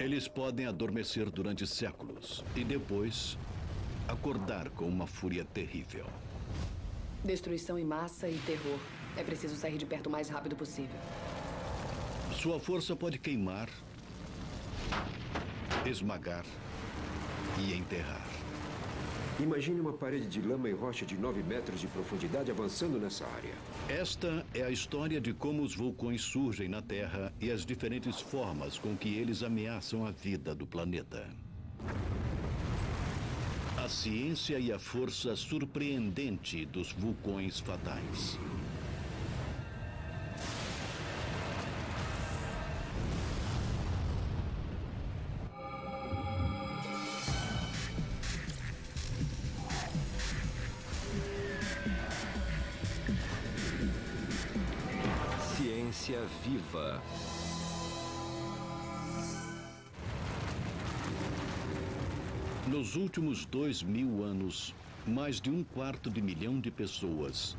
Eles podem adormecer durante séculos e depois acordar com uma fúria terrível. Destruição em massa e terror. É preciso sair de perto o mais rápido possível. Sua força pode queimar, esmagar e enterrar. Imagine uma parede de lama e rocha de 9 metros de profundidade avançando nessa área. Esta é a história de como os vulcões surgem na Terra e as diferentes formas com que eles ameaçam a vida do planeta. A ciência e a força surpreendente dos vulcões fatais. Ciência viva. Nos últimos 2000 anos, mais de 1/4 de milhão de pessoas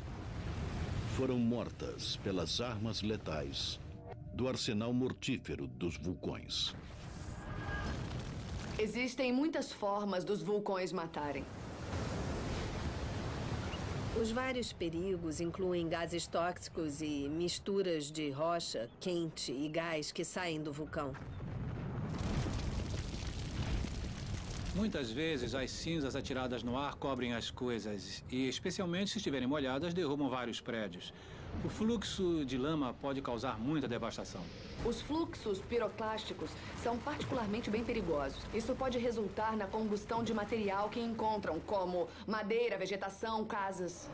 foram mortas pelas armas letais do arsenal mortífero dos vulcões. Existem muitas formas dos vulcões matarem. Os vários perigos incluem gases tóxicos e misturas de rocha, quente e gás que saem do vulcão. Muitas vezes, as cinzas atiradas no ar cobrem as coisas e, especialmente se estiverem molhadas, derrubam vários prédios. O fluxo de lama pode causar muita devastação. Os fluxos piroclásticos são particularmente bem perigosos. Isso pode resultar na combustão de material que encontram, como madeira, vegetação, casas.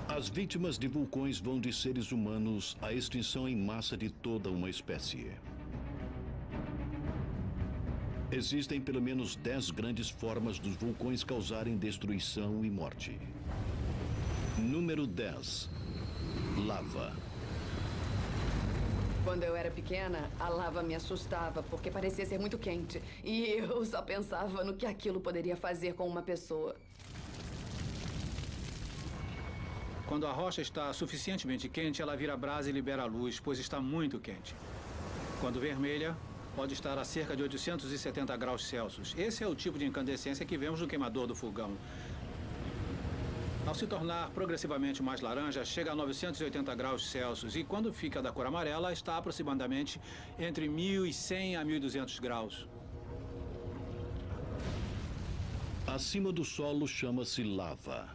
As vítimas de vulcões vão de seres humanos à extinção em massa de toda uma espécie. Existem pelo menos 10 grandes formas dos vulcões causarem destruição e morte. Número 10. Lava. Quando eu era pequena, a lava me assustava porque parecia ser muito quente. E eu só pensava no que aquilo poderia fazer com uma pessoa. Quando a rocha está suficientemente quente, ela vira brasa e libera luz, pois está muito quente. Quando vermelha, pode estar a cerca de 870 graus Celsius. Esse é o tipo de incandescência que vemos no queimador do fogão. Ao se tornar progressivamente mais laranja, chega a 980 graus Celsius. E quando fica da cor amarela, está aproximadamente entre 1.100 a 1.200 graus. Acima do solo chama-se lava.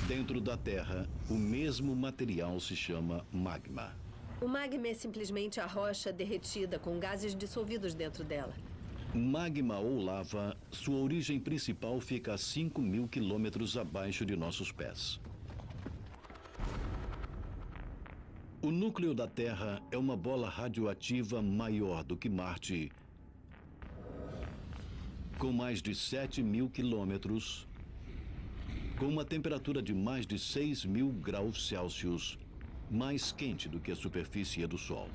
Dentro da Terra, o mesmo material se chama magma. O magma é simplesmente a rocha derretida com gases dissolvidos dentro dela. Magma ou lava, sua origem principal fica a 5.000 quilômetros abaixo de nossos pés. O núcleo da Terra é uma bola radioativa maior do que Marte, com mais de 7.000 quilômetros, com uma temperatura de mais de 6.000 graus Celsius, mais quente do que a superfície do Sol.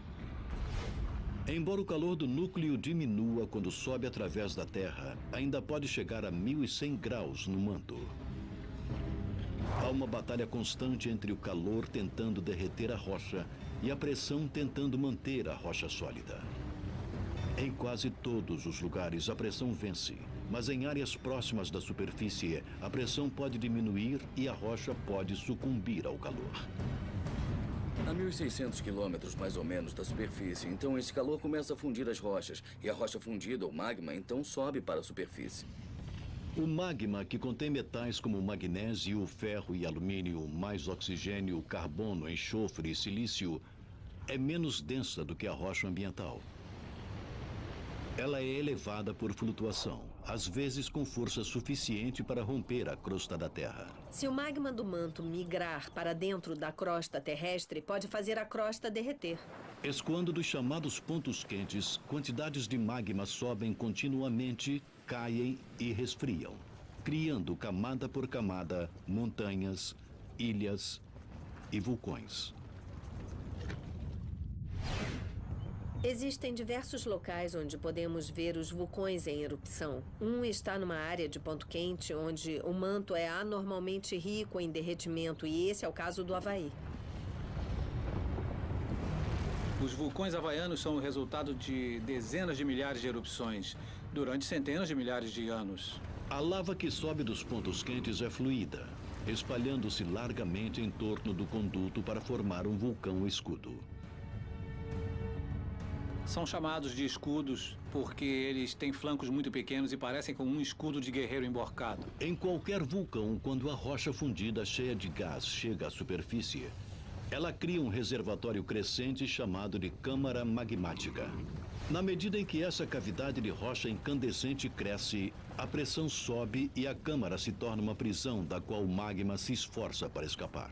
Embora o calor do núcleo diminua quando sobe através da Terra, ainda pode chegar a 1.100 graus no manto. Há uma batalha constante entre o calor tentando derreter a rocha e a pressão tentando manter a rocha sólida. Em quase todos os lugares, a pressão vence, mas em áreas próximas da superfície, a pressão pode diminuir e a rocha pode sucumbir ao calor. A 1.600 quilômetros, mais ou menos, da superfície, então esse calor começa a fundir as rochas. E a rocha fundida, ou magma, então sobe para a superfície. O magma, que contém metais como magnésio, ferro e alumínio, mais oxigênio, carbono, enxofre e silício, é menos densa do que a rocha ambiental. Ela é elevada por flutuação, às vezes com força suficiente para romper a crosta da Terra. Se o magma do manto migrar para dentro da crosta terrestre, pode fazer a crosta derreter. Escoando dos chamados pontos quentes, quantidades de magma sobem continuamente, caem e resfriam, criando camada por camada montanhas, ilhas e vulcões. Existem diversos locais onde podemos ver os vulcões em erupção. Um está numa área de ponto quente, onde o manto é anormalmente rico em derretimento, e esse é o caso do Havaí. Os vulcões havaianos são o resultado de dezenas de milhares de erupções durante centenas de milhares de anos. A lava que sobe dos pontos quentes é fluida, espalhando-se largamente em torno do conduto para formar um vulcão escudo. São chamados de escudos porque eles têm flancos muito pequenos e parecem com um escudo de guerreiro emborcado. Em qualquer vulcão, quando a rocha fundida cheia de gás chega à superfície, ela cria um reservatório crescente chamado de câmara magmática. Na medida em que essa cavidade de rocha incandescente cresce, a pressão sobe e a câmara se torna uma prisão da qual o magma se esforça para escapar.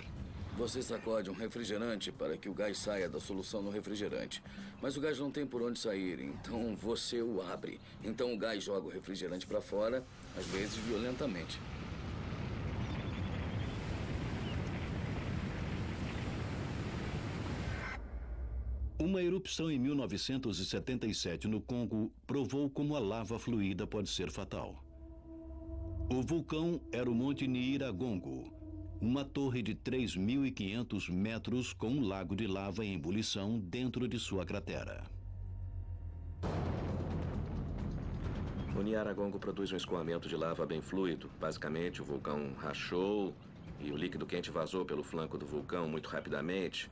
Você sacode um refrigerante para que o gás saia da solução no refrigerante. Mas o gás não tem por onde sair, então você o abre. Então o gás joga o refrigerante para fora, às vezes violentamente. Uma erupção em 1977 no Congo provou como a lava fluida pode ser fatal. O vulcão era o Monte Nyiragongo, uma torre de 3.500 metros com um lago de lava em ebulição dentro de sua cratera. O Nyiragongo produz um escoamento de lava bem fluido. Basicamente, o vulcão rachou e o líquido quente vazou pelo flanco do vulcão muito rapidamente.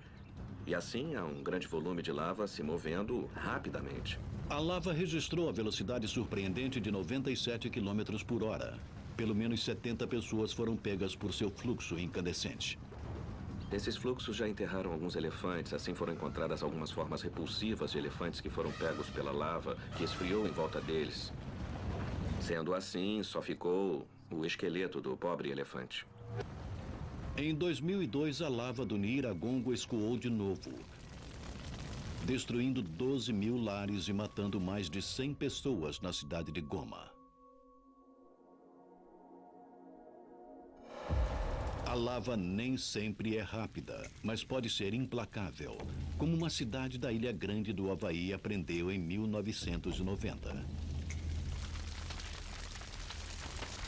E assim, há um grande volume de lava se movendo rapidamente. A lava registrou a velocidade surpreendente de 97 km por hora. Pelo menos 70 pessoas foram pegas por seu fluxo incandescente. Esses fluxos já enterraram alguns elefantes. Assim foram encontradas algumas formas repulsivas de elefantes que foram pegos pela lava, que esfriou em volta deles. Sendo assim, só ficou o esqueleto do pobre elefante. Em 2002, a lava do Nyiragongo escoou de novo, destruindo 12 mil lares e matando mais de 100 pessoas na cidade de Goma. A lava nem sempre é rápida, mas pode ser implacável, como uma cidade da Ilha Grande do Havaí aprendeu em 1990.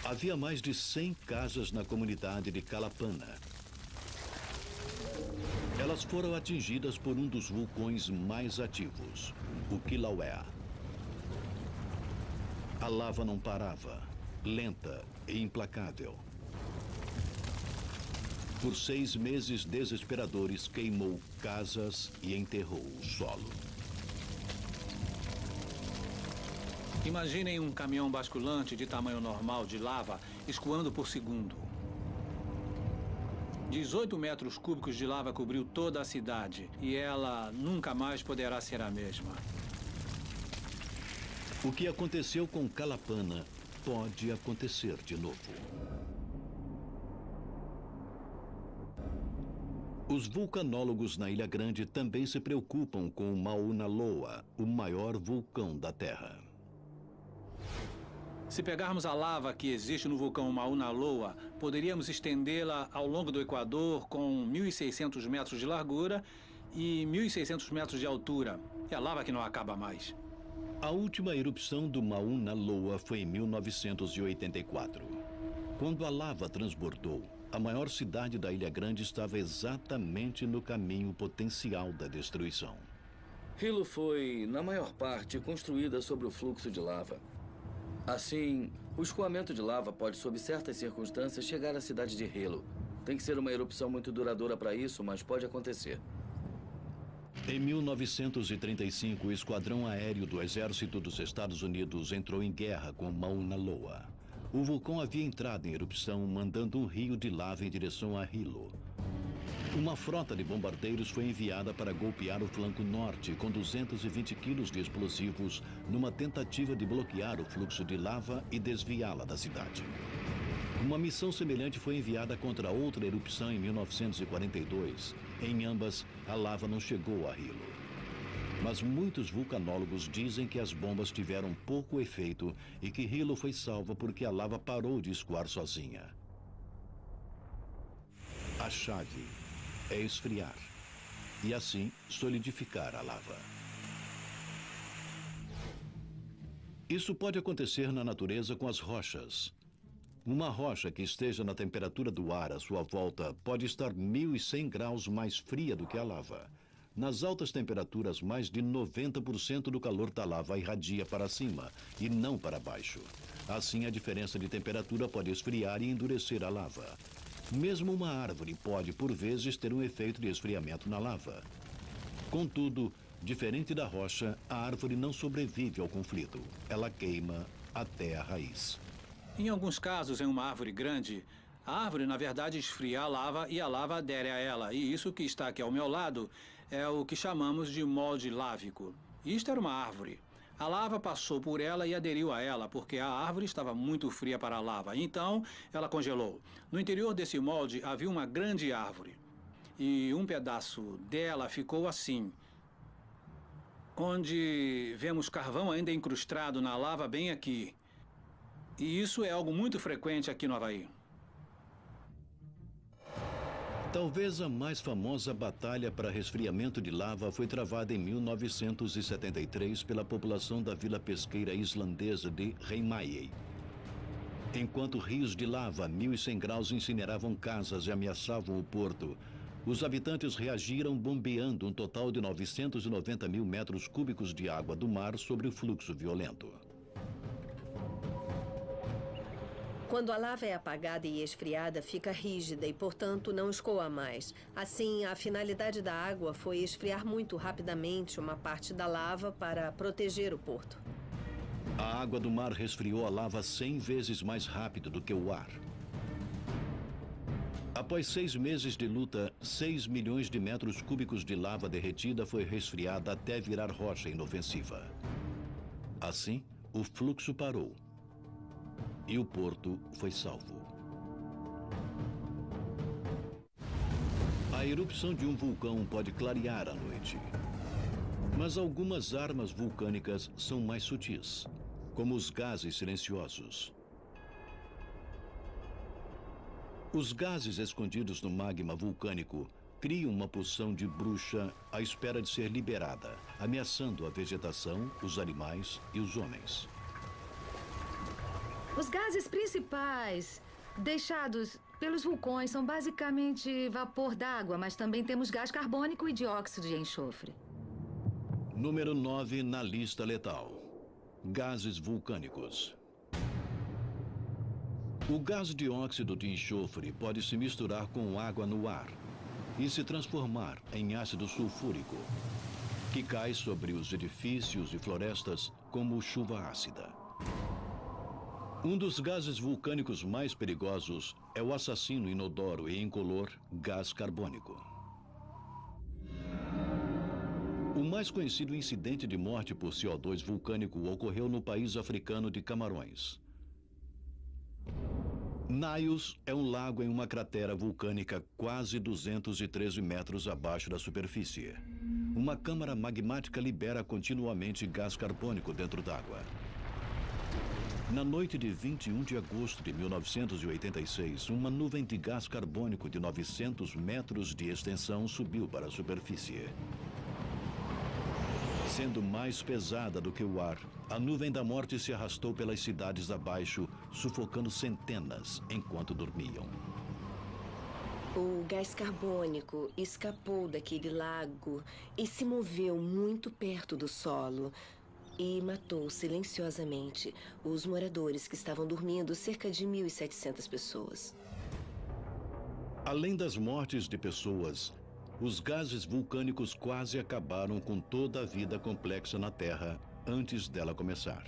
Havia mais de 100 casas na comunidade de Kalapana. Elas foram atingidas por um dos vulcões mais ativos, o Kilauea. A lava não parava, lenta e implacável. Por 6 meses desesperadores, queimou casas e enterrou o solo. Imaginem um caminhão basculante de tamanho normal de lava escoando por segundo. 18 metros cúbicos de lava cobriu toda a cidade e ela nunca mais poderá ser a mesma. O que aconteceu com Kalapana pode acontecer de novo. Os vulcanólogos na Ilha Grande também se preocupam com o Mauna Loa, o maior vulcão da Terra. Se pegarmos a lava que existe no vulcão Mauna Loa, poderíamos estendê-la ao longo do Equador com 1.600 metros de largura e 1.600 metros de altura. É a lava que não acaba mais. A última erupção do Mauna Loa foi em 1984. Quando a lava transbordou, a maior cidade da Ilha Grande estava exatamente no caminho potencial da destruição. Hilo foi, na maior parte, construída sobre o fluxo de lava. Assim, o escoamento de lava pode, sob certas circunstâncias, chegar à cidade de Hilo. Tem que ser uma erupção muito duradoura para isso, mas pode acontecer. Em 1935, o Esquadrão Aéreo do Exército dos Estados Unidos entrou em guerra com Mauna Loa. O vulcão havia entrado em erupção, mandando um rio de lava em direção a Hilo. Uma frota de bombardeiros foi enviada para golpear o flanco norte com 220 quilos de explosivos numa tentativa de bloquear o fluxo de lava e desviá-la da cidade. Uma missão semelhante foi enviada contra outra erupção em 1942. Em ambas, a lava não chegou a Hilo. Mas muitos vulcanólogos dizem que as bombas tiveram pouco efeito e que Hilo foi salva porque a lava parou de escoar sozinha. A chave é esfriar e assim solidificar a lava. Isso pode acontecer na natureza com as rochas. Uma rocha que esteja na temperatura do ar à sua volta pode estar 1.100 graus mais fria do que a lava. Nas altas temperaturas, mais de 90% do calor da lava irradia para cima e não para baixo. Assim, a diferença de temperatura pode esfriar e endurecer a lava. Mesmo uma árvore pode, por vezes, ter um efeito de esfriamento na lava. Contudo, diferente da rocha, a árvore não sobrevive ao conflito. Ela queima até a raiz. Em alguns casos, em uma árvore grande, a árvore, na verdade, esfria a lava e a lava adere a ela. E isso que está aqui ao meu lado é o que chamamos de molde lávico. Isto era uma árvore. A lava passou por ela e aderiu a ela, porque a árvore estava muito fria para a lava. Então, ela congelou. No interior desse molde havia uma grande árvore. E um pedaço dela ficou assim, onde vemos carvão ainda incrustado na lava bem aqui. E isso é algo muito frequente aqui no Havaí. Talvez a mais famosa batalha para resfriamento de lava foi travada em 1973 pela população da vila pesqueira islandesa de Heimaey. Enquanto rios de lava a 1.100 graus incineravam casas e ameaçavam o porto, os habitantes reagiram bombeando um total de 990 mil metros cúbicos de água do mar sobre o fluxo violento. Quando a lava é apagada e esfriada, fica rígida e, portanto, não escoa mais. Assim, a finalidade da água foi esfriar muito rapidamente uma parte da lava para proteger o porto. A água do mar resfriou a lava 100 vezes mais rápido do que o ar. Após 6 meses de luta, 6 milhões de metros cúbicos de lava derretida foi resfriada até virar rocha inofensiva. Assim, o fluxo parou. E o porto foi salvo. A erupção de um vulcão pode clarear a noite. Mas algumas armas vulcânicas são mais sutis, como os gases silenciosos. Os gases escondidos no magma vulcânico criam uma poção de bruxa à espera de ser liberada, ameaçando a vegetação, os animais e os homens. Os gases principais deixados pelos vulcões são basicamente vapor d'água, mas também temos gás carbônico e dióxido de enxofre. Número 9 na lista letal: gases vulcânicos. O gás dióxido de enxofre pode se misturar com água no ar e se transformar em ácido sulfúrico, que cai sobre os edifícios e florestas como chuva ácida. Um dos gases vulcânicos mais perigosos é o assassino inodoro e incolor gás carbônico. O mais conhecido incidente de morte por CO2 vulcânico ocorreu no país africano de Camarões. Naios é um lago em uma cratera vulcânica quase 213 metros abaixo da superfície. Uma câmara magmática libera continuamente gás carbônico dentro d'água. Na noite de 21 de agosto de 1986, uma nuvem de gás carbônico de 900 metros de extensão subiu para a superfície. Sendo mais pesada do que o ar, a nuvem da morte se arrastou pelas cidades abaixo, sufocando centenas enquanto dormiam. O gás carbônico escapou daquele lago e se moveu muito perto do solo e matou silenciosamente os moradores que estavam dormindo, cerca de 1.700 pessoas. Além das mortes de pessoas, os gases vulcânicos quase acabaram com toda a vida complexa na Terra antes dela começar.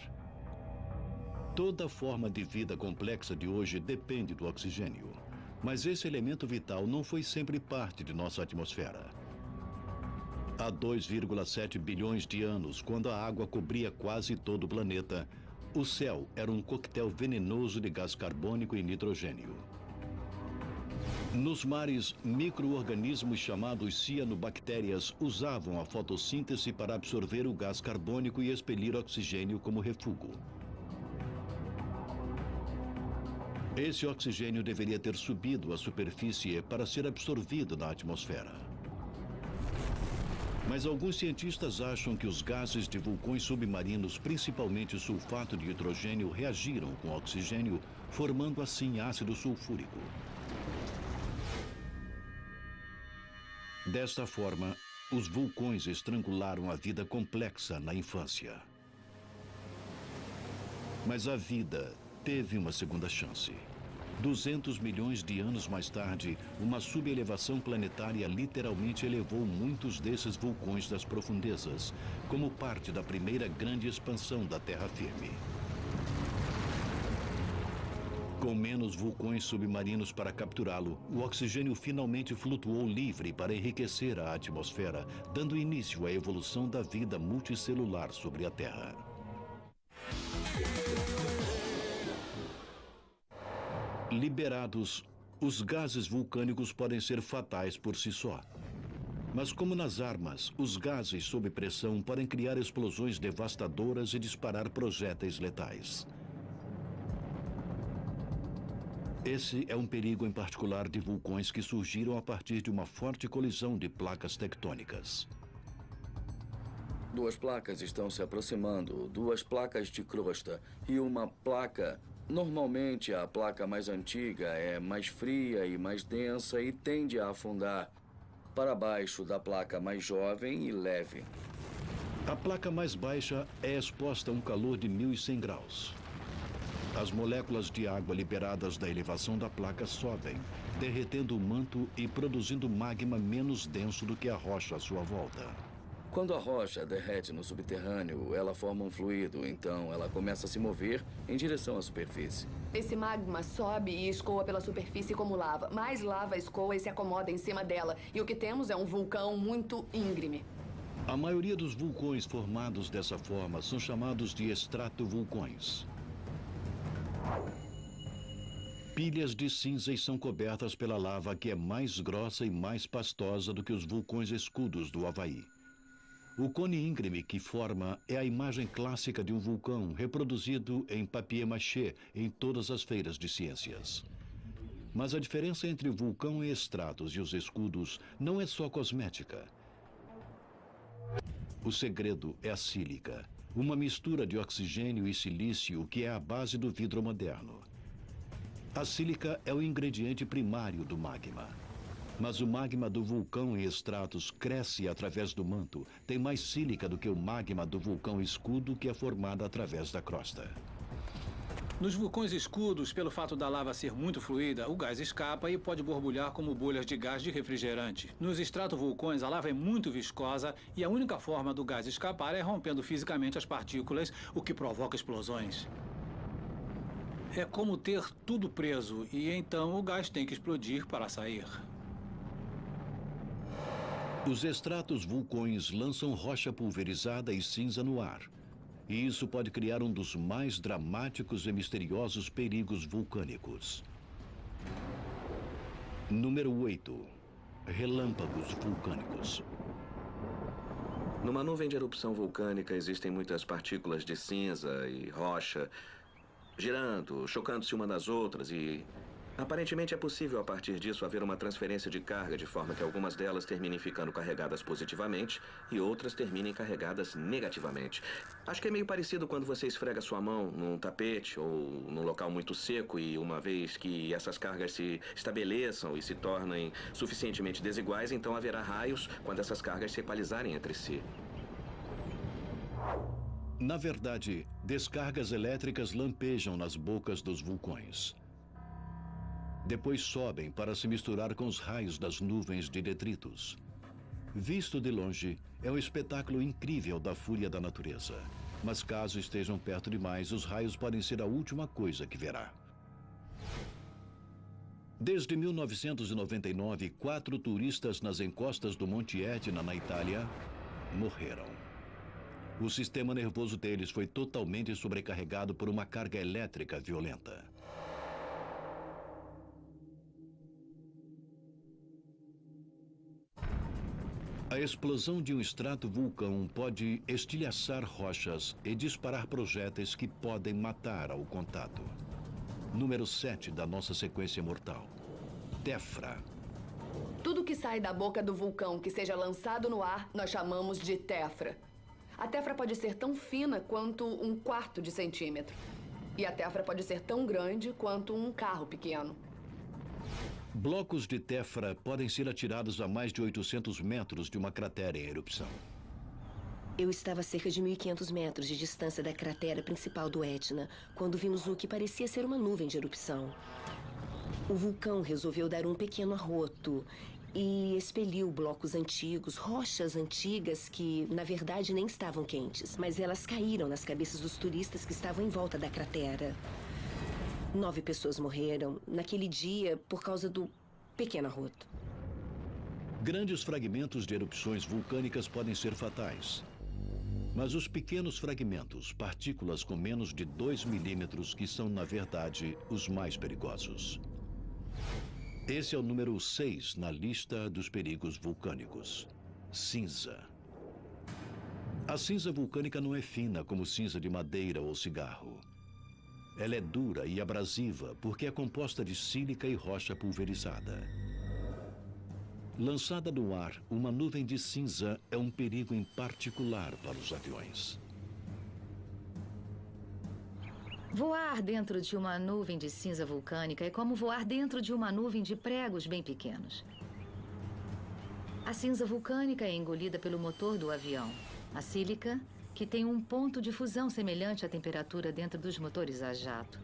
Toda forma de vida complexa de hoje depende do oxigênio, mas esse elemento vital não foi sempre parte de nossa atmosfera. Há 2,7 bilhões de anos, quando a água cobria quase todo o planeta, o céu era um coquetel venenoso de gás carbônico e nitrogênio. Nos mares, micro-organismos chamados cianobactérias usavam a fotossíntese para absorver o gás carbônico e expelir oxigênio como refúgio. Esse oxigênio deveria ter subido à superfície para ser absorvido na atmosfera. Mas alguns cientistas acham que os gases de vulcões submarinos, principalmente sulfato de hidrogênio, reagiram com oxigênio, formando assim ácido sulfúrico. Desta forma, Os vulcões estrangularam a vida complexa na infância. Mas a vida teve uma segunda chance. 200 milhões de anos mais tarde, uma subelevação planetária literalmente elevou muitos desses vulcões das profundezas, como parte da primeira grande expansão da terra firme. Com menos vulcões submarinos para capturá-lo, o oxigênio finalmente flutuou livre para enriquecer a atmosfera, dando início à evolução da vida multicelular sobre a Terra. Liberados, os gases vulcânicos podem ser fatais por si só. Mas como nas armas, os gases sob pressão podem criar explosões devastadoras e disparar projéteis letais. Esse é um perigo em particular de vulcões que surgiram a partir de uma forte colisão de placas tectônicas. Duas placas estão se aproximando, duas placas de crosta e uma placa. Normalmente, a placa mais antiga é mais fria e mais densa e tende a afundar para baixo da placa mais jovem e leve. A placa mais baixa é exposta a um calor de 1.100 graus. As moléculas de água liberadas da elevação da placa sobem, derretendo o manto e produzindo magma menos denso do que a rocha à sua volta. Quando a rocha derrete no subterrâneo, ela forma um fluido, então ela começa a se mover em direção à superfície. Esse magma sobe e escoa pela superfície como lava. Mais lava escoa e se acomoda em cima dela. E o que temos é um vulcão muito íngreme. A maioria dos vulcões formados dessa forma são chamados de estratovulcões. Pilhas de cinzas são cobertas pela lava que é mais grossa e mais pastosa do que os vulcões escudos do Havaí. O cone íngreme que forma é a imagem clássica de um vulcão reproduzido em papier-mâché em todas as feiras de ciências. Mas a diferença entre o vulcão em estratos e os escudos não é só cosmética. O segredo é a sílica, uma mistura de oxigênio e silício que é a base do vidro moderno. A sílica é o ingrediente primário do magma. Mas o magma do vulcão em estratos cresce através do manto. Tem mais sílica do que o magma do vulcão escudo, que é formado através da crosta. Nos vulcões escudos, pelo fato da lava ser muito fluida, o gás escapa e pode borbulhar como bolhas de gás de refrigerante. Nos estratovulcões, a lava é muito viscosa e a única forma do gás escapar é rompendo fisicamente as partículas, o que provoca explosões. É como ter tudo preso e então o gás tem que explodir para sair. Os estratos vulcões lançam rocha pulverizada e cinza no ar. E isso pode criar um dos mais dramáticos e misteriosos perigos vulcânicos. Número 8. Relâmpagos vulcânicos. Numa nuvem de erupção vulcânica existem muitas partículas de cinza e rocha girando, chocando-se uma nas outras e... aparentemente é possível, a partir disso, haver uma transferência de carga, de forma que algumas delas terminem ficando carregadas positivamente e outras terminem carregadas negativamente. Acho que é meio parecido quando você esfrega sua mão num tapete ou num local muito seco e uma vez que essas cargas se estabeleçam e se tornem suficientemente desiguais, então haverá raios quando essas cargas se equalizarem entre si. Na verdade, descargas elétricas lampejam nas bocas dos vulcões. Depois sobem para se misturar com os raios das nuvens de detritos. Visto de longe, é um espetáculo incrível da fúria da natureza. Mas caso estejam perto demais, os raios podem ser a última coisa que verá. Desde 1999, 4 turistas nas encostas do Monte Etna, na Itália, morreram. O sistema nervoso deles foi totalmente sobrecarregado por uma carga elétrica violenta. A explosão de um estratovulcão pode estilhaçar rochas e disparar projéteis que podem matar ao contato. Número 7 da nossa sequência mortal. Tefra. Tudo que sai da boca do vulcão que seja lançado no ar, nós chamamos de tefra. A tefra pode ser tão fina quanto 1/4 de centímetro. E a tefra pode ser tão grande quanto um carro pequeno. Blocos de tefra podem ser atirados a mais de 800 metros de uma cratera em erupção. Eu estava a cerca de 1.500 metros de distância da cratera principal do Etna, quando vimos o que parecia ser uma nuvem de erupção. O vulcão resolveu dar um pequeno arroto e expeliu blocos antigos, rochas antigas que, na verdade, nem estavam quentes, mas elas caíram nas cabeças dos turistas que estavam em volta da cratera. 9 pessoas morreram naquele dia por causa do pequeno arroto. Grandes fragmentos de erupções vulcânicas podem ser fatais. Mas os pequenos fragmentos, partículas com menos de 2 milímetros, que são, na verdade, os mais perigosos. Esse é o número 6 na lista dos perigos vulcânicos. Cinza. A cinza vulcânica não é fina como cinza de madeira ou cigarro. Ela é dura e abrasiva porque é composta de sílica e rocha pulverizada. Lançada no ar, uma nuvem de cinza é um perigo em particular para os aviões. Voar dentro de uma nuvem de cinza vulcânica é como voar dentro de uma nuvem de pregos bem pequenos. A cinza vulcânica é engolida pelo motor do avião. A sílica, que tem um ponto de fusão semelhante à temperatura dentro dos motores a jato.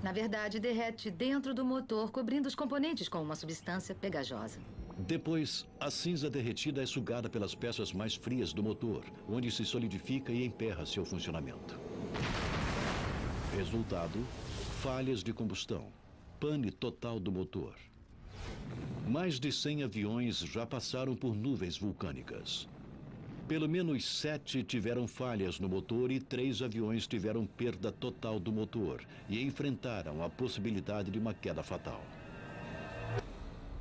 Na verdade, derrete dentro do motor, cobrindo os componentes com uma substância pegajosa. Depois, a cinza derretida é sugada pelas peças mais frias do motor, onde se solidifica e emperra seu funcionamento. Resultado: falhas de combustão, pane total do motor. Mais de 100 aviões já passaram por nuvens vulcânicas. Pelo menos 7 tiveram falhas no motor e 3 aviões tiveram perda total do motor e enfrentaram a possibilidade de uma queda fatal.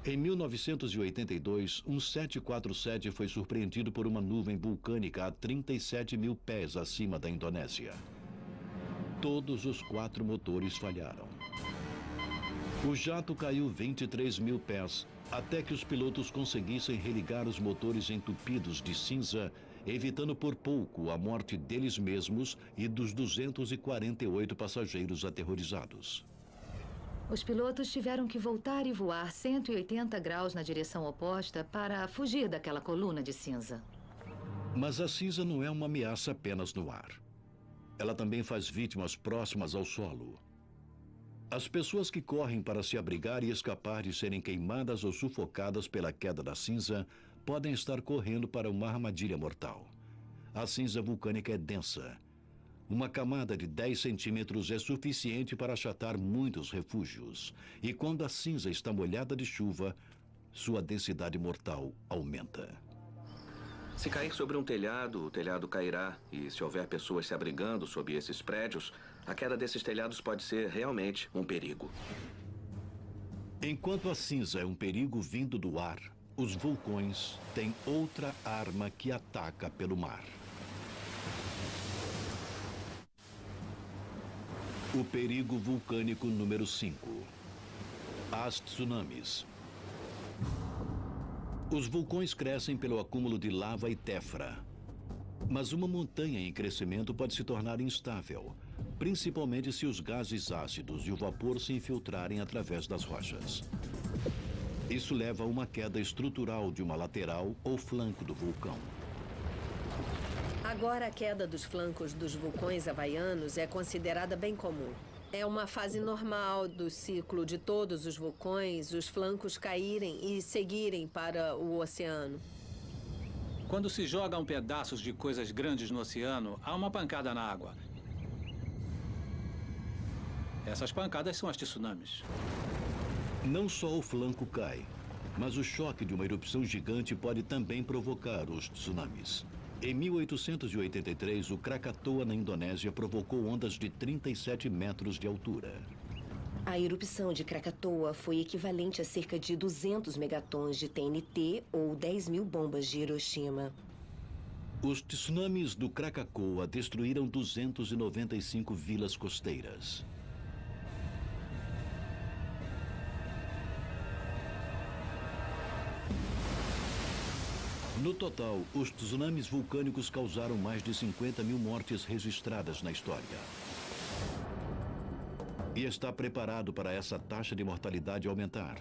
Em 1982, um 747 foi surpreendido por uma nuvem vulcânica a 37 mil pés acima da Indonésia. Todos os 4 motores falharam. O jato caiu 23 mil pés, até que os pilotos conseguissem religar os motores entupidos de cinza, evitando por pouco a morte deles mesmos e dos 248 passageiros aterrorizados. Os pilotos tiveram que voltar e voar 180 graus na direção oposta para fugir daquela coluna de cinza. Mas a cinza não é uma ameaça apenas no ar. Ela também faz vítimas próximas ao solo. As pessoas que correm para se abrigar e escapar de serem queimadas ou sufocadas pela queda da cinza podem estar correndo para uma armadilha mortal. A cinza vulcânica é densa. Uma camada de 10 centímetros é suficiente para achatar muitos refúgios. E quando a cinza está molhada de chuva, sua densidade mortal aumenta. Se cair sobre um telhado, o telhado cairá. E se houver pessoas se abrigando sob esses prédios, a queda desses telhados pode ser realmente um perigo. Enquanto a cinza é um perigo vindo do ar, os vulcões têm outra arma que ataca pelo mar. O perigo vulcânico número 5. As tsunamis. Os vulcões crescem pelo acúmulo de lava e tefra. Mas uma montanha em crescimento pode se tornar instável, principalmente se os gases ácidos e o vapor se infiltrarem através das rochas. Isso leva a uma queda estrutural de uma lateral ou flanco do vulcão. Agora, a queda dos flancos dos vulcões havaianos é considerada bem comum. É uma fase normal do ciclo de todos os vulcões, os flancos caírem e seguirem para o oceano. Quando se jogam pedaços de coisas grandes no oceano, há uma pancada na água. Essas pancadas são as tsunamis. Não só o flanco cai, mas o choque de uma erupção gigante pode também provocar os tsunamis. Em 1883, o Krakatoa, na Indonésia, provocou ondas de 37 metros de altura. A erupção de Krakatoa foi equivalente a cerca de 200 megatons de TNT ou 10 mil bombas de Hiroshima. Os tsunamis do Krakatoa destruíram 295 vilas costeiras. No total, os tsunamis vulcânicos causaram mais de 50 mil mortes registradas na história. E está preparado para essa taxa de mortalidade aumentar.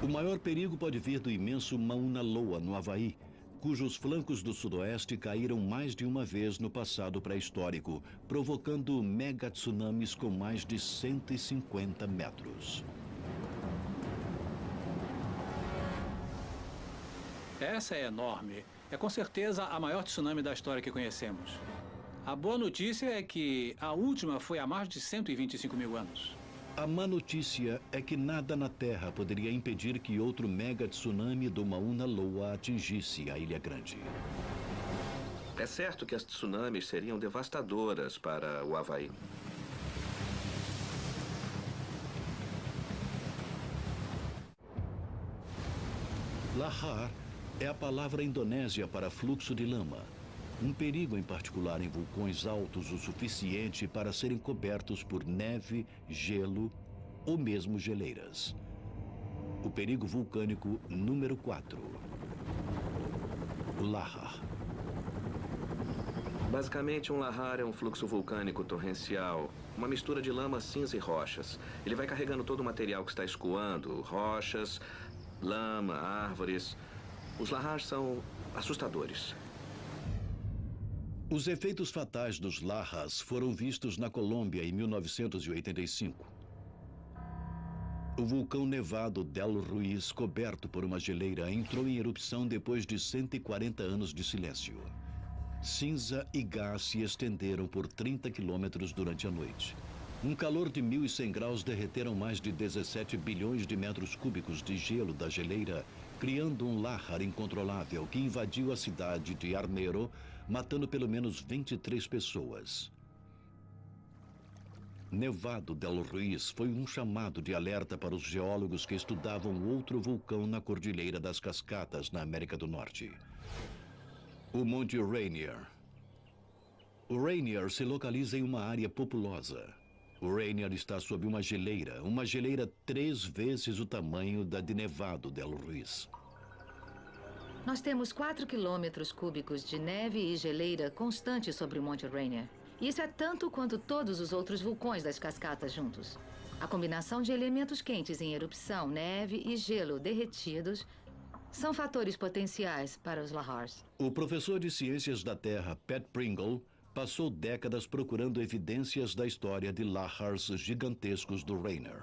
O maior perigo pode vir do imenso Mauna Loa, no Havaí, cujos flancos do sudoeste caíram mais de uma vez no passado pré-histórico, provocando mega-tsunamis com mais de 150 metros. Essa é enorme. É com certeza a maior tsunami da história que conhecemos. A boa notícia é que a última foi há mais de 125 mil anos. A má notícia é que nada na Terra poderia impedir que outro mega-tsunami do Mauna Loa atingisse a Ilha Grande. É certo que as tsunamis seriam devastadoras para o Havaí. Lahar é a palavra indonésia para fluxo de lama. Um perigo em particular em vulcões altos o suficiente para serem cobertos por neve, gelo ou mesmo geleiras. O perigo vulcânico número 4. O Lahar. Basicamente, um lahar é um fluxo vulcânico torrencial, uma mistura de lama, cinza e rochas. Ele vai carregando todo o material que está escoando, rochas, lama, árvores. Os lahars são assustadores. Os efeitos fatais dos lahars foram vistos na Colômbia em 1985. O vulcão nevado Del Ruiz, coberto por uma geleira, entrou em erupção depois de 140 anos de silêncio. Cinza e gás se estenderam por 30 quilômetros durante a noite. Um calor de 1.100 graus derreteram mais de 17 bilhões de metros cúbicos de gelo da geleira, criando um lahar incontrolável que invadiu a cidade de Armero, matando pelo menos 23 pessoas. Nevado del Ruiz foi um chamado de alerta para os geólogos que estudavam outro vulcão na Cordilheira das Cascatas, na América do Norte. O Monte Rainier. O Rainier se localiza em uma área populosa. O Rainier está sob uma geleira 3 vezes o tamanho da de Nevado del Ruiz. Nós temos 4 quilômetros cúbicos de neve e geleira constante sobre o Monte Rainier. Isso é tanto quanto todos os outros vulcões das cascatas juntos. A combinação de elementos quentes em erupção, neve e gelo derretidos são fatores potenciais para os lahars. O professor de Ciências da Terra, Pat Pringle, passou décadas procurando evidências da história de lahars gigantescos do Rainier.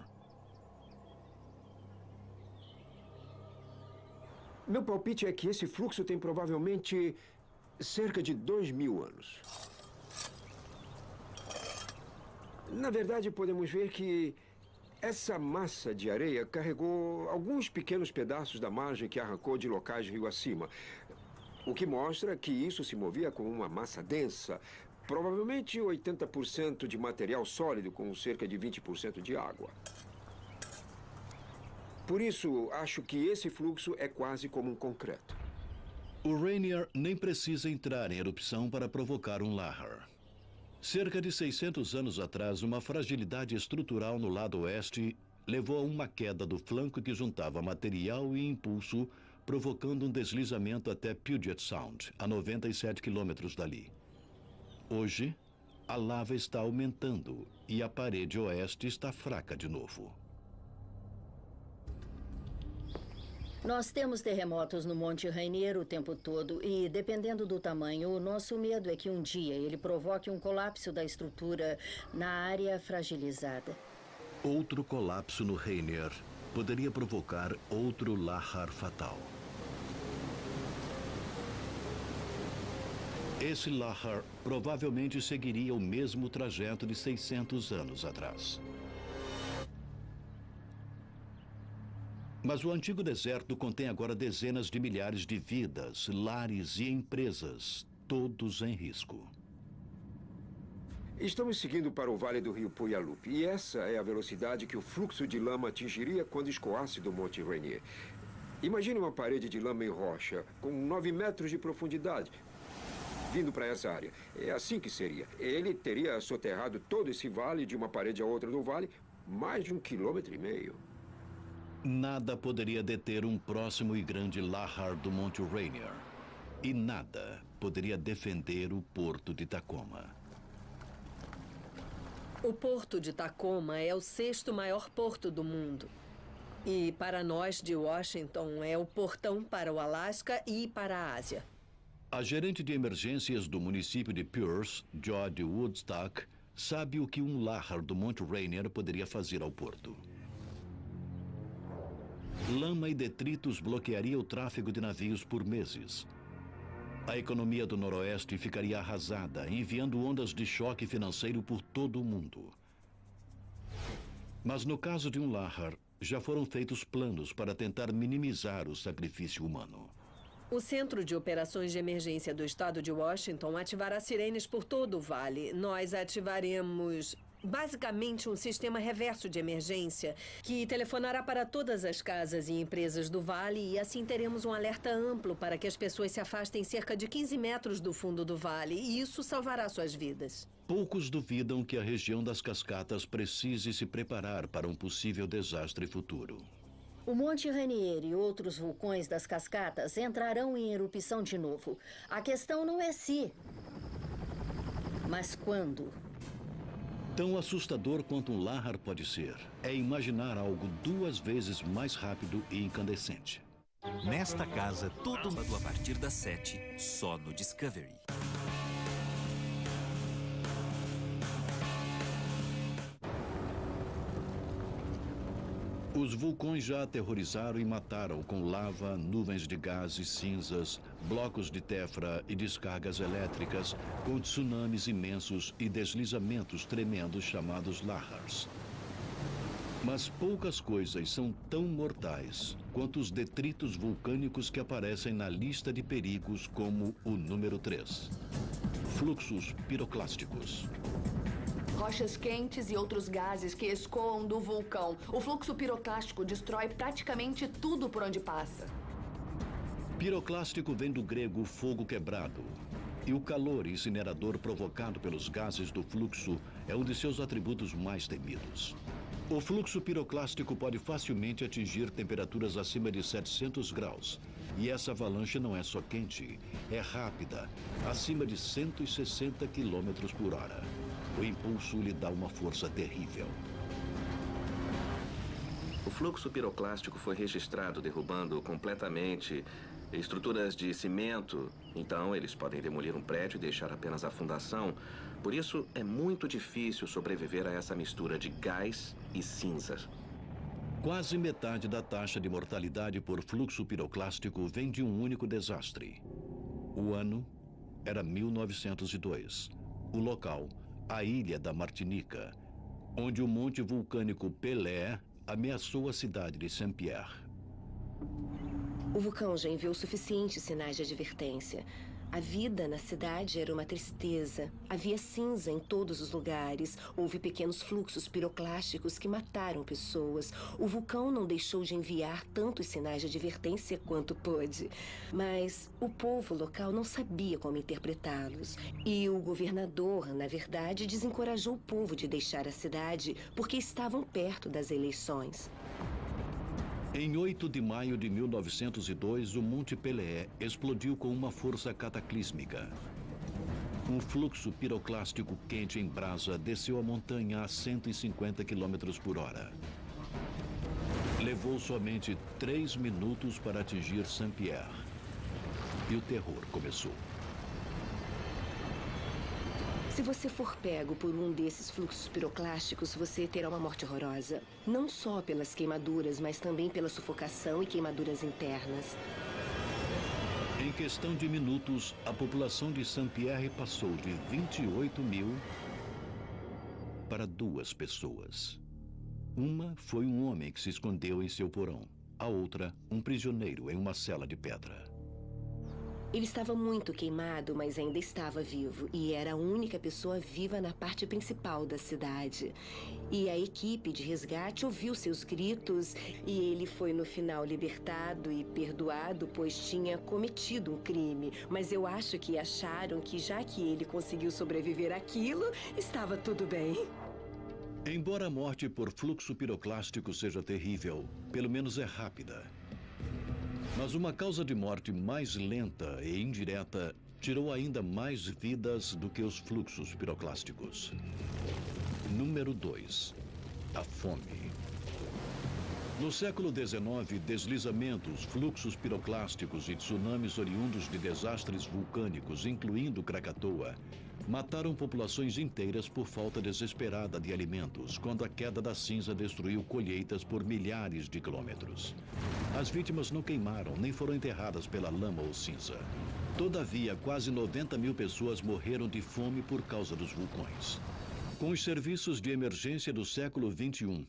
Meu palpite é que esse fluxo tem provavelmente cerca de 2.000 anos. Na verdade, podemos ver que essa massa de areia carregou alguns pequenos pedaços da margem que arrancou de locais rio acima, o que mostra que isso se movia com uma massa densa, provavelmente 80% de material sólido com cerca de 20% de água. Por isso, acho que esse fluxo é quase como um concreto. O Rainier nem precisa entrar em erupção para provocar um lahar. Cerca de 600 anos atrás, uma fragilidade estrutural no lado oeste levou a uma queda do flanco que juntava material e impulso, provocando um deslizamento até Puget Sound, a 97 quilômetros dali. Hoje, a lava está aumentando e a parede oeste está fraca de novo. Nós temos terremotos no Monte Rainier o tempo todo e, dependendo do tamanho, o nosso medo é que um dia ele provoque um colapso da estrutura na área fragilizada. Outro colapso no Rainier poderia provocar outro lahar fatal. Esse lahar provavelmente seguiria o mesmo trajeto de 600 anos atrás. Mas o antigo deserto contém agora dezenas de milhares de vidas, lares e empresas, todos em risco. Estamos seguindo para o vale do rio Puyallup, e essa é a velocidade que o fluxo de lama atingiria quando escoasse do Monte Rainier. Imagine uma parede de lama e rocha, com 9 metros de profundidade, vindo para essa área. É assim que seria. Ele teria soterrado todo esse vale, de uma parede a outra do vale, mais de 1,5 quilômetros. Nada poderia deter um próximo e grande lahar do Monte Rainier. E nada poderia defender o porto de Tacoma. O porto de Tacoma é o 6º maior porto do mundo. E para nós de Washington, é o portão para o Alasca e para a Ásia. A gerente de emergências do município de Pierce, Jody Woodstock, sabe o que um Lahar do Monte Rainier poderia fazer ao porto. Lama e detritos bloquearia o tráfego de navios por meses. A economia do Noroeste ficaria arrasada, enviando ondas de choque financeiro por todo o mundo. Mas no caso de um Lahar, já foram feitos planos para tentar minimizar o sacrifício humano. O Centro de Operações de Emergência do Estado de Washington ativará sirenes por todo o vale. Nós ativaremos basicamente um sistema reverso de emergência que telefonará para todas as casas e empresas do vale e assim teremos um alerta amplo para que as pessoas se afastem cerca de 15 metros do fundo do vale e isso salvará suas vidas. Poucos duvidam que a região das cascatas precise se preparar para um possível desastre futuro. O Monte Rainier e outros vulcões das cascatas entrarão em erupção de novo. A questão não é se, mas quando. Tão assustador quanto um Lahar pode ser, é imaginar algo 2 vezes mais rápido e incandescente. Nesta casa, tudo a partir das 7, só no Discovery. Os vulcões já aterrorizaram e mataram com lava, nuvens de gases, cinzas, blocos de tefra e descargas elétricas, com tsunamis imensos e deslizamentos tremendos chamados Lahars. Mas poucas coisas são tão mortais quanto os detritos vulcânicos que aparecem na lista de perigos como o número 3. Fluxos piroclásticos. Rochas quentes e outros gases que escoam do vulcão. O fluxo piroclástico destrói praticamente tudo por onde passa. Piroclástico vem do grego fogo quebrado. E o calor incinerador provocado pelos gases do fluxo é um de seus atributos mais temidos. O fluxo piroclástico pode facilmente atingir temperaturas acima de 700 graus. E essa avalanche não é só quente, é rápida, acima de 160 km por hora. O impulso lhe dá uma força terrível. O fluxo piroclástico foi registrado derrubando completamente estruturas de cimento. Então, eles podem demolir um prédio e deixar apenas a fundação. Por isso, é muito difícil sobreviver a essa mistura de gás e cinzas. Quase metade da taxa de mortalidade por fluxo piroclástico vem de um único desastre. O ano era 1902. O local, a ilha da Martinica, onde o monte vulcânico Pelé ameaçou a cidade de Saint-Pierre. O vulcão já enviou suficientes sinais de advertência. A vida na cidade era uma tristeza. Havia cinza em todos os lugares. Houve pequenos fluxos piroclásticos que mataram pessoas. O vulcão não deixou de enviar tantos sinais de advertência quanto pôde. Mas o povo local não sabia como interpretá-los. E o governador, na verdade, desencorajou o povo de deixar a cidade porque estavam perto das eleições. Em 8 de maio de 1902, o Monte Pelé explodiu com uma força cataclísmica. Um fluxo piroclástico quente em brasa desceu a montanha a 150 km por hora. Levou somente 3 minutos para atingir Saint-Pierre. E o terror começou. Se você for pego por um desses fluxos piroclásticos, você terá uma morte horrorosa. Não só pelas queimaduras, mas também pela sufocação e queimaduras internas. Em questão de minutos, a população de Saint-Pierre passou de 28 mil para 2 pessoas. Uma foi um homem que se escondeu em seu porão. A outra, um prisioneiro em uma cela de pedra. Ele estava muito queimado, mas ainda estava vivo. E era a única pessoa viva na parte principal da cidade. E a equipe de resgate ouviu seus gritos. E ele foi, no final, libertado e perdoado, pois tinha cometido um crime. Mas eu acho que acharam que, já que ele conseguiu sobreviver àquilo, estava tudo bem. Embora a morte por fluxo piroclástico seja terrível, pelo menos é rápida. Mas uma causa de morte mais lenta e indireta tirou ainda mais vidas do que os fluxos piroclásticos. Número 2. A fome. No século XIX, deslizamentos, fluxos piroclásticos e tsunamis oriundos de desastres vulcânicos, incluindo Krakatoa, mataram populações inteiras por falta desesperada de alimentos, quando a queda da cinza destruiu colheitas por milhares de quilômetros. As vítimas não queimaram, nem foram enterradas pela lama ou cinza. Todavia, quase 90 mil pessoas morreram de fome por causa dos vulcões. Com os serviços de emergência do século XXI,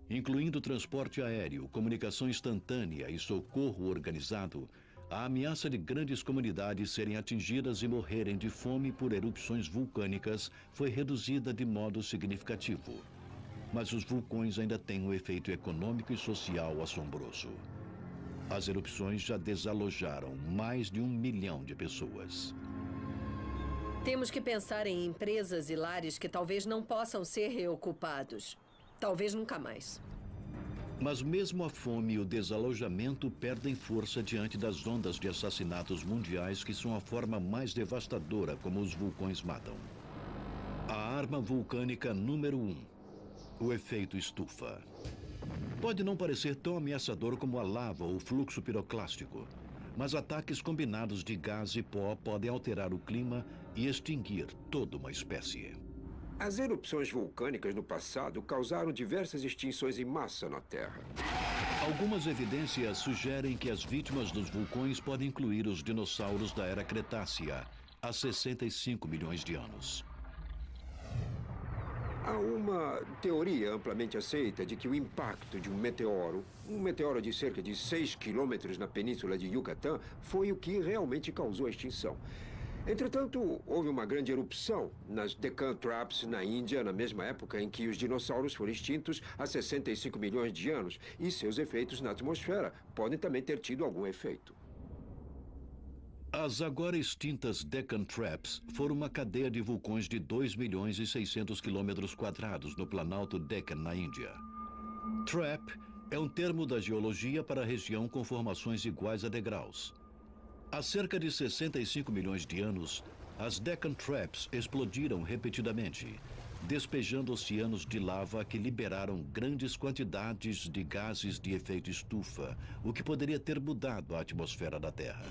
incluindo transporte aéreo, comunicação instantânea e socorro organizado, a ameaça de grandes comunidades serem atingidas e morrerem de fome por erupções vulcânicas foi reduzida de modo significativo. Mas os vulcões ainda têm um efeito econômico e social assombroso. As erupções já desalojaram mais de 1 milhão de pessoas. Temos que pensar em empresas e lares que talvez não possam ser reocupados. Talvez nunca mais. Mas mesmo a fome e o desalojamento perdem força diante das ondas de assassinatos mundiais que são a forma mais devastadora como os vulcões matam. A arma vulcânica número 1, o efeito estufa. Pode não parecer tão ameaçador como a lava ou o fluxo piroclástico, mas ataques combinados de gás e pó podem alterar o clima e extinguir toda uma espécie. As erupções vulcânicas no passado causaram diversas extinções em massa na Terra. Algumas evidências sugerem que as vítimas dos vulcões podem incluir os dinossauros da Era Cretácea, há 65 milhões de anos. Há uma teoria amplamente aceita de que o impacto de um meteoro de cerca de 6 quilômetros na península de Yucatán, foi o que realmente causou a extinção. Entretanto, houve uma grande erupção nas Deccan Traps, na Índia, na mesma época em que os dinossauros foram extintos há 65 milhões de anos, e seus efeitos na atmosfera podem também ter tido algum efeito. As agora extintas Deccan Traps foram uma cadeia de vulcões de 2 milhões e 600 quilômetros quadrados no Planalto Deccan, na Índia. Trap é um termo da geologia para a região com formações iguais a degraus. Há cerca de 65 milhões de anos, as Deccan Traps explodiram repetidamente, despejando oceanos de lava que liberaram grandes quantidades de gases de efeito estufa, o que poderia ter mudado a atmosfera da Terra.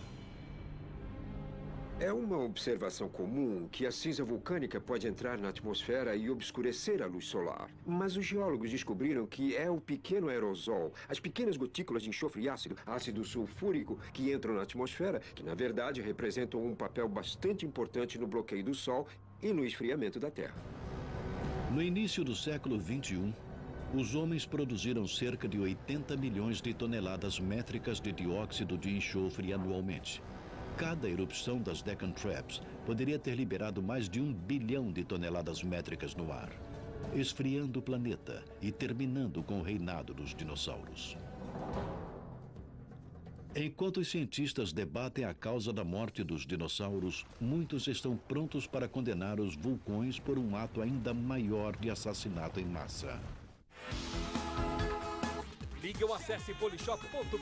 É uma observação comum que a cinza vulcânica pode entrar na atmosfera e obscurecer a luz solar. Mas os geólogos descobriram que é o pequeno aerosol, as pequenas gotículas de enxofre e ácido sulfúrico que entram na atmosfera, que na verdade representam um papel bastante importante no bloqueio do Sol e no esfriamento da Terra. No início do século XXI, os homens produziram cerca de 80 milhões de toneladas métricas de dióxido de enxofre anualmente. Cada erupção das Deccan Traps poderia ter liberado mais de 1 bilhão de toneladas métricas no ar, esfriando o planeta e terminando com o reinado dos dinossauros. Enquanto os cientistas debatem a causa da morte dos dinossauros, muitos estão prontos para condenar os vulcões por um ato ainda maior de assassinato em massa. Ligue ou acesse polishop.com.br.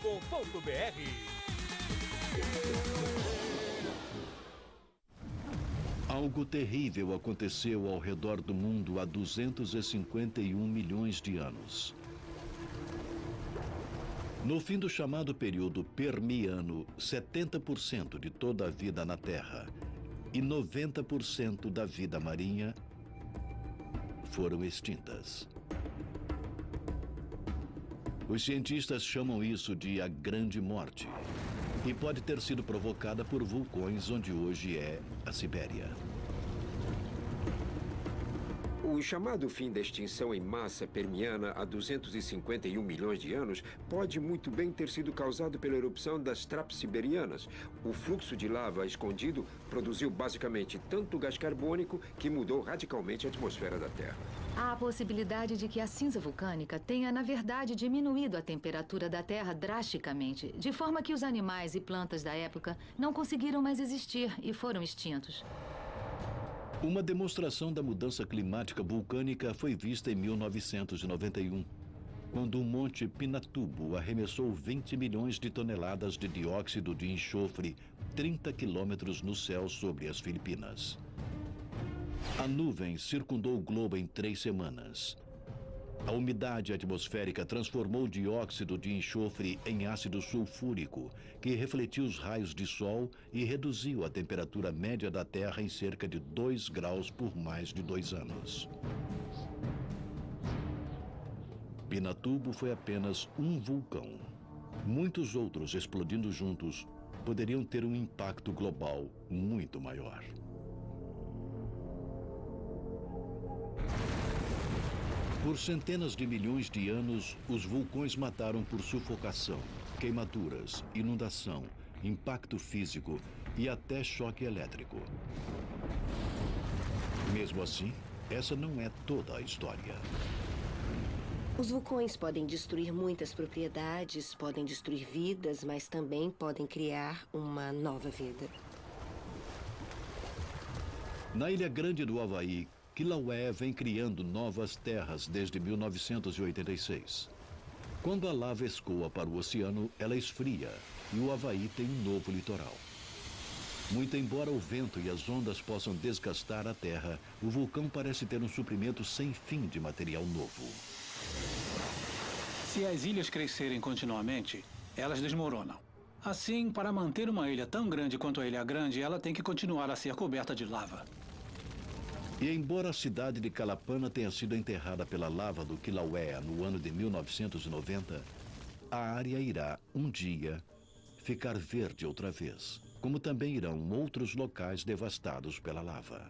Algo terrível aconteceu ao redor do mundo há 251 milhões de anos. No fim do chamado período Permiano, 70% de toda a vida na Terra e 90% da vida marinha foram extintas. Os cientistas chamam isso de a Grande Morte. E pode ter sido provocada por vulcões onde hoje é a Sibéria. O chamado fim da extinção em massa permiana há 251 milhões de anos pode muito bem ter sido causado pela erupção das traps siberianas. O fluxo de lava escondido produziu basicamente tanto gás carbônico que mudou radicalmente a atmosfera da Terra. Há a possibilidade de que a cinza vulcânica tenha, na verdade, diminuído a temperatura da Terra drasticamente, de forma que os animais e plantas da época não conseguiram mais existir e foram extintos. Uma demonstração da mudança climática vulcânica foi vista em 1991, quando o Monte Pinatubo arremessou 20 milhões de toneladas de dióxido de enxofre 30 quilômetros no céu sobre as Filipinas. A nuvem circundou o globo em 3 semanas. A umidade atmosférica transformou o dióxido de enxofre em ácido sulfúrico, que refletiu os raios de sol e reduziu a temperatura média da Terra em cerca de 2 graus por mais de 2 anos. Pinatubo foi apenas um vulcão. Muitos outros explodindo juntos poderiam ter um impacto global muito maior. Por centenas de milhões de anos, os vulcões mataram por sufocação, queimaduras, inundação, impacto físico e até choque elétrico. Mesmo assim, essa não é toda a história. Os vulcões podem destruir muitas propriedades, podem destruir vidas, mas também podem criar uma nova vida. Na Ilha Grande do Havaí, Kilauea vem criando novas terras desde 1986. Quando a lava escoa para o oceano, ela esfria e o Havaí tem um novo litoral. Muito embora o vento e as ondas possam desgastar a terra, o vulcão parece ter um suprimento sem fim de material novo. Se as ilhas crescerem continuamente, elas desmoronam. Assim, para manter uma ilha tão grande quanto a Ilha Grande, ela tem que continuar a ser coberta de lava. E embora a cidade de Kalapana tenha sido enterrada pela lava do Kilauea no ano de 1990, a área irá, um dia, ficar verde outra vez, como também irão outros locais devastados pela lava.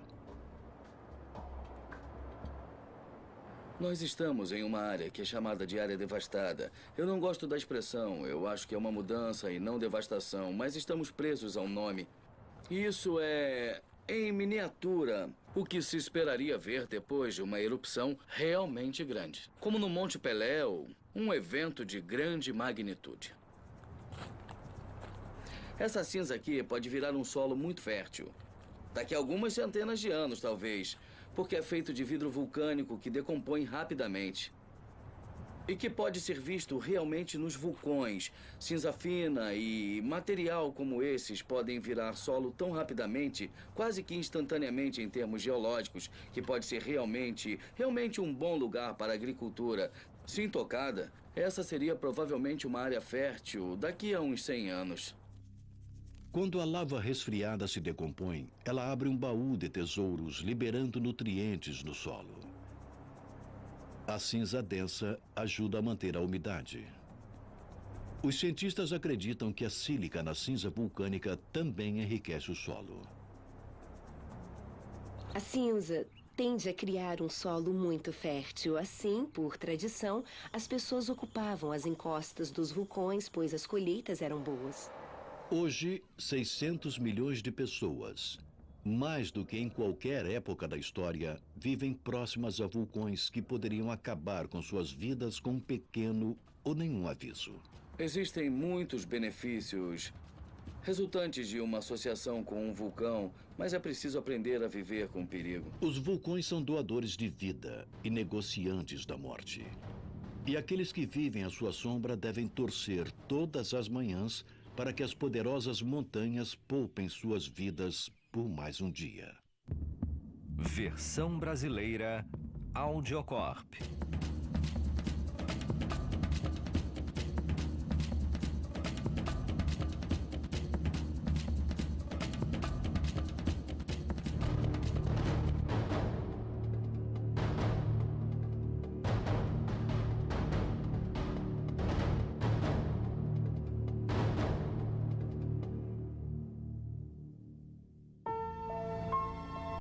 Nós estamos em uma área que é chamada de área devastada. Eu não gosto da expressão, eu acho que é uma mudança e não devastação, mas estamos presos ao nome. Isso é, em miniatura, o que se esperaria ver depois de uma erupção realmente grande. Como no Monte Pelé, um evento de grande magnitude. Essa cinza aqui pode virar um solo muito fértil. Daqui a algumas centenas de anos, talvez, porque é feito de vidro vulcânico que decompõe rapidamente. E que pode ser visto realmente nos vulcões. Cinza fina e material como esses podem virar solo tão rapidamente, quase que instantaneamente em termos geológicos, que pode ser realmente um bom lugar para a agricultura. Se intocada, essa seria provavelmente uma área fértil daqui a uns 100 anos. Quando a lava resfriada se decompõe, ela abre um baú de tesouros, liberando nutrientes no solo. A cinza densa ajuda a manter a umidade. Os cientistas acreditam que a sílica na cinza vulcânica também enriquece o solo. A cinza tende a criar um solo muito fértil. Assim, por tradição, as pessoas ocupavam as encostas dos vulcões, pois as colheitas eram boas. Hoje, 600 milhões de pessoas, mais do que em qualquer época da história, vivem próximas a vulcões que poderiam acabar com suas vidas com um pequeno ou nenhum aviso. Existem muitos benefícios resultantes de uma associação com um vulcão, mas é preciso aprender a viver com o perigo. Os vulcões são doadores de vida e negociantes da morte. E aqueles que vivem à sua sombra devem torcer todas as manhãs para que as poderosas montanhas poupem suas vidas por mais um dia. Versão brasileira Audiocorp.